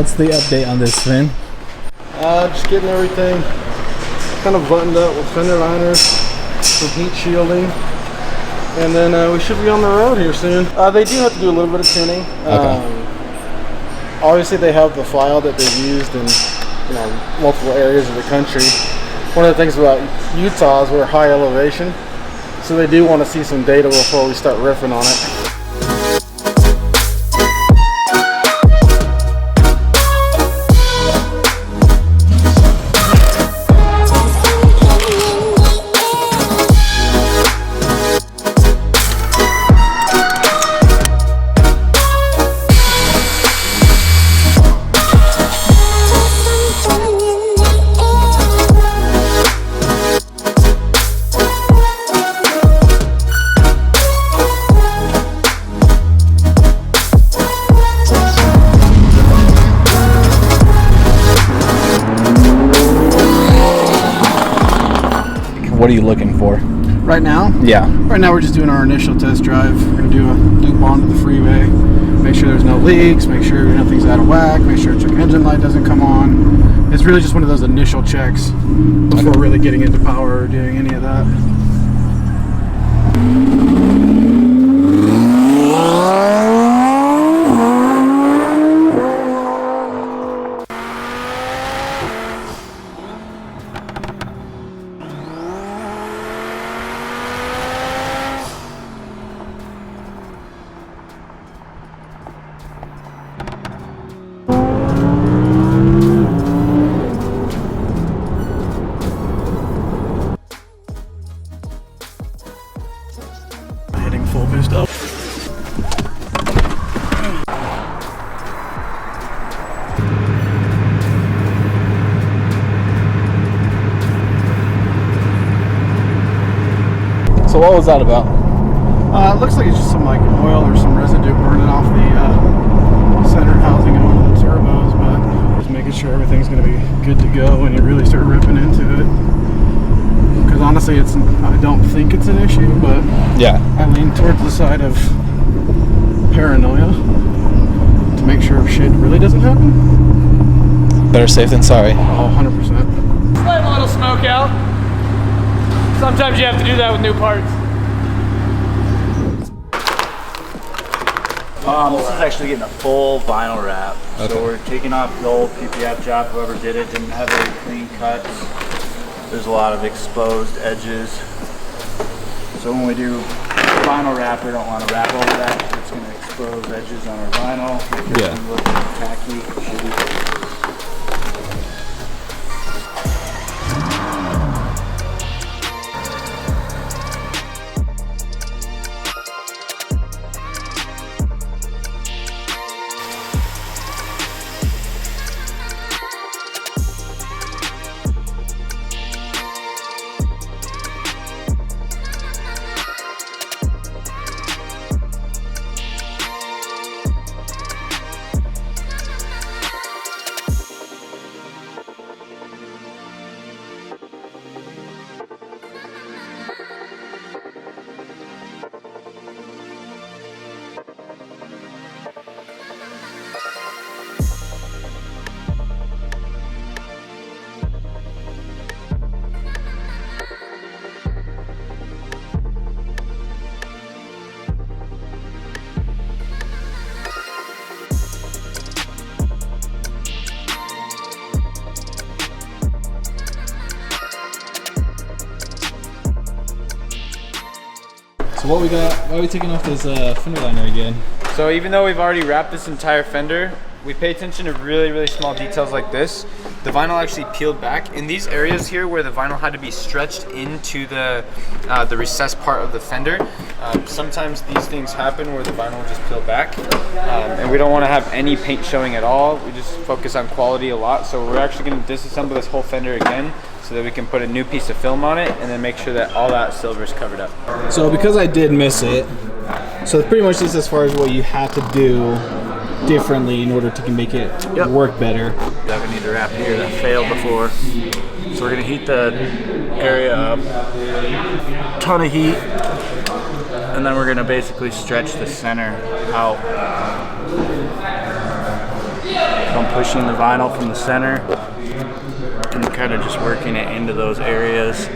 what's the update on this, Sven? Just getting everything kind of buttoned up with fender liners, some heat shielding, and then we should be on the road here soon. They do have to do a little bit of tuning. Obviously they have the file that they've used in multiple areas of the country. One of the things about Utah is we're high elevation, so they do want to see some data before we start riffing on it. What are you looking for? Right now? Yeah. Right now we're just doing our initial test drive. We're going to do a loop onto the freeway, make sure there's no leaks, make sure nothing's out of whack, make sure check engine light doesn't come on. It's really just one of those initial checks before really getting into power or doing any of that. Full boost up. So what was that about? It looks like it's just some like oil or some residue burning off the center housing of one of the turbos, but just making sure everything's going to be good to go when you really start ripping into it. Because honestly, I don't think it's an issue, but Yeah. I lean towards the side of paranoia to make sure shit really doesn't happen. Better safe than sorry. Oh, 100%. Let a little smoke out. Sometimes you have to do that with new parts. This is actually getting a full vinyl wrap. Okay. So we're taking off the old PPF job. Whoever did it didn't have very clean cuts. There's a lot of exposed edges. So when we do vinyl wrap, we don't want to wrap over that. It's going to expose edges on our vinyl. Make it look tacky, shitty. So what we got, why are we taking off this fender liner again? So even though we've already wrapped this entire fender, we pay attention to really, really small details like this. The vinyl actually peeled back. In these areas here where the vinyl had to be stretched into the recessed part of the fender, sometimes these things happen where the vinyl will just peel back. And we don't want to have any paint showing at all. We just focus on quality a lot. So we're actually going to disassemble this whole fender again so that we can put a new piece of film on it and then make sure that all that silver is covered up. So because I did miss it, so pretty much this as far as what you have to do differently in order to make it work better. That we need to wrap here that failed before. So we're gonna heat the area up, ton of heat, and then we're gonna basically stretch the center out. Don't pushing the vinyl from the center and kind of just working it into those areas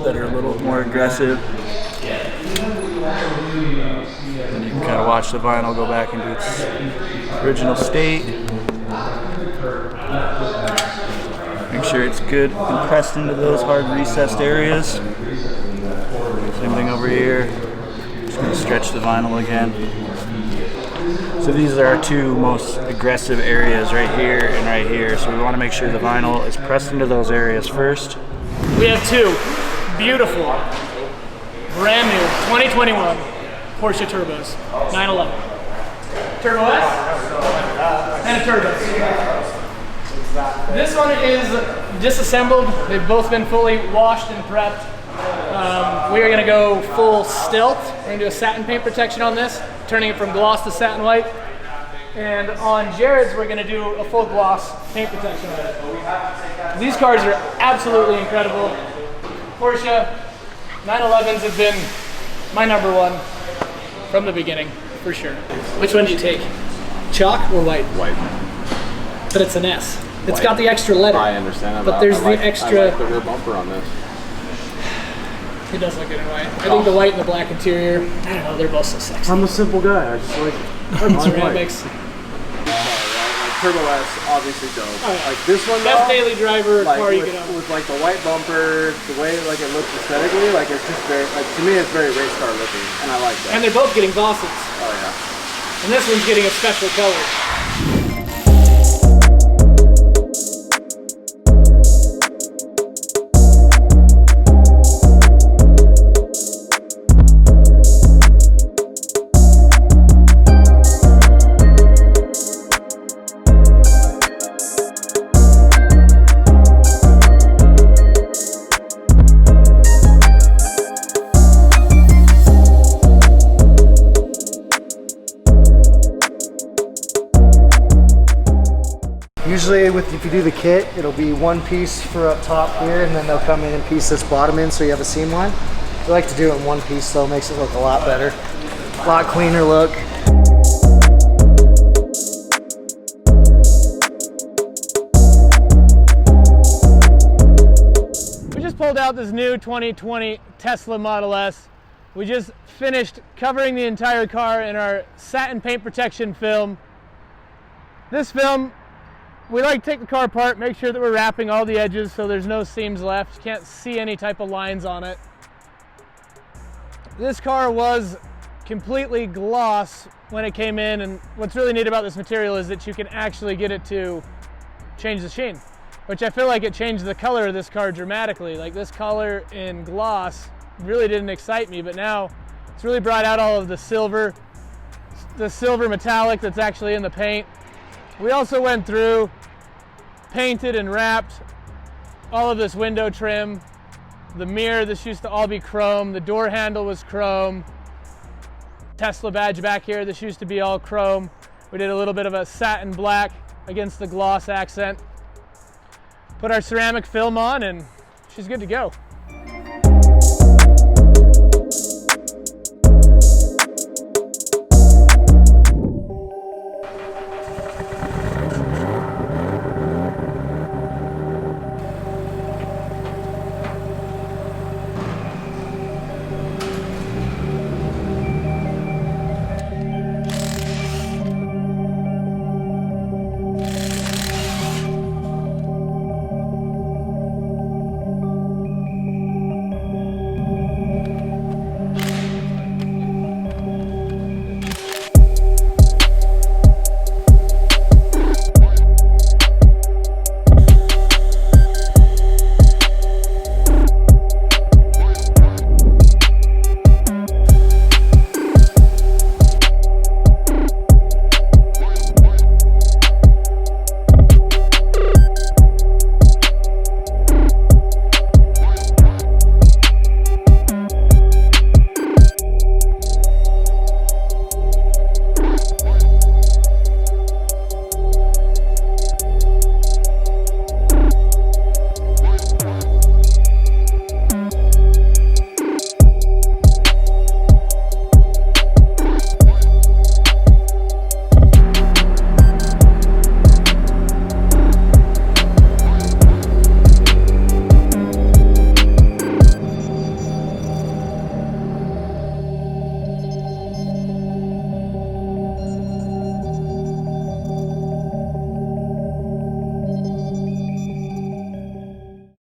that are a little more aggressive. And you can kind of watch the vinyl go back into its original state. Make sure it's good and pressed into those hard recessed areas. Same thing over here. Just going to stretch the vinyl again. So these are our two most aggressive areas, right here and right here. So we want to make sure the vinyl is pressed into those areas first. We have two beautiful, brand new 2021 Porsche Turbos, 911. Turbo S and a Turbo. This one is disassembled. They've both been fully washed and prepped. We are going to go full stealth. We're going to do a satin paint protection on this, turning it from gloss to satin white. And on Jared's, we're going to do a full gloss paint protection on it. These cars are absolutely incredible. Porsche 911s have been my number one from the beginning, for sure. Which one do you take? Chalk or white? White. But it's an S. It's White. got the extra letter. I understand that. But there's I like, the extra. I like the rear bumper on this. It does look good in white. I think the white and the black interior, I don't know, they're both so sexy. I'm a simple guy. I just like Ceramics. Like Turbo S, obviously dope. Oh, yeah. Like this one, Best though, daily driver like car you with, can own. with like the white bumper, the way like it looks aesthetically, like it's just very, like to me, it's very race car looking, and I like that. And they're both getting Vossens. Oh yeah. And this one's getting a special color. Usually if you do the kit, it'll be one piece for up top here, and then they'll come in and piece this bottom in so you have a seam line. I like to do it in one piece though, makes it look a lot better. A lot cleaner look. We just pulled out this new 2020 Tesla Model S. We just finished covering the entire car in our satin paint protection film. This film, we like to take the car apart, make sure that we're wrapping all the edges so there's no seams left. You can't see any type of lines on it. This car was completely gloss when it came in, and what's really neat about this material is that you can actually get it to change the sheen, which I feel like it changed the color of this car dramatically. Like this color in gloss really didn't excite me, but now it's really brought out all of the silver metallic that's actually in the paint. We also went through, painted and wrapped all of this window trim. The mirror, this used to all be chrome. The door handle was chrome. Tesla badge back here, this used to be all chrome. We did a little bit of a satin black against the gloss accent. Put our ceramic film on and she's good to go.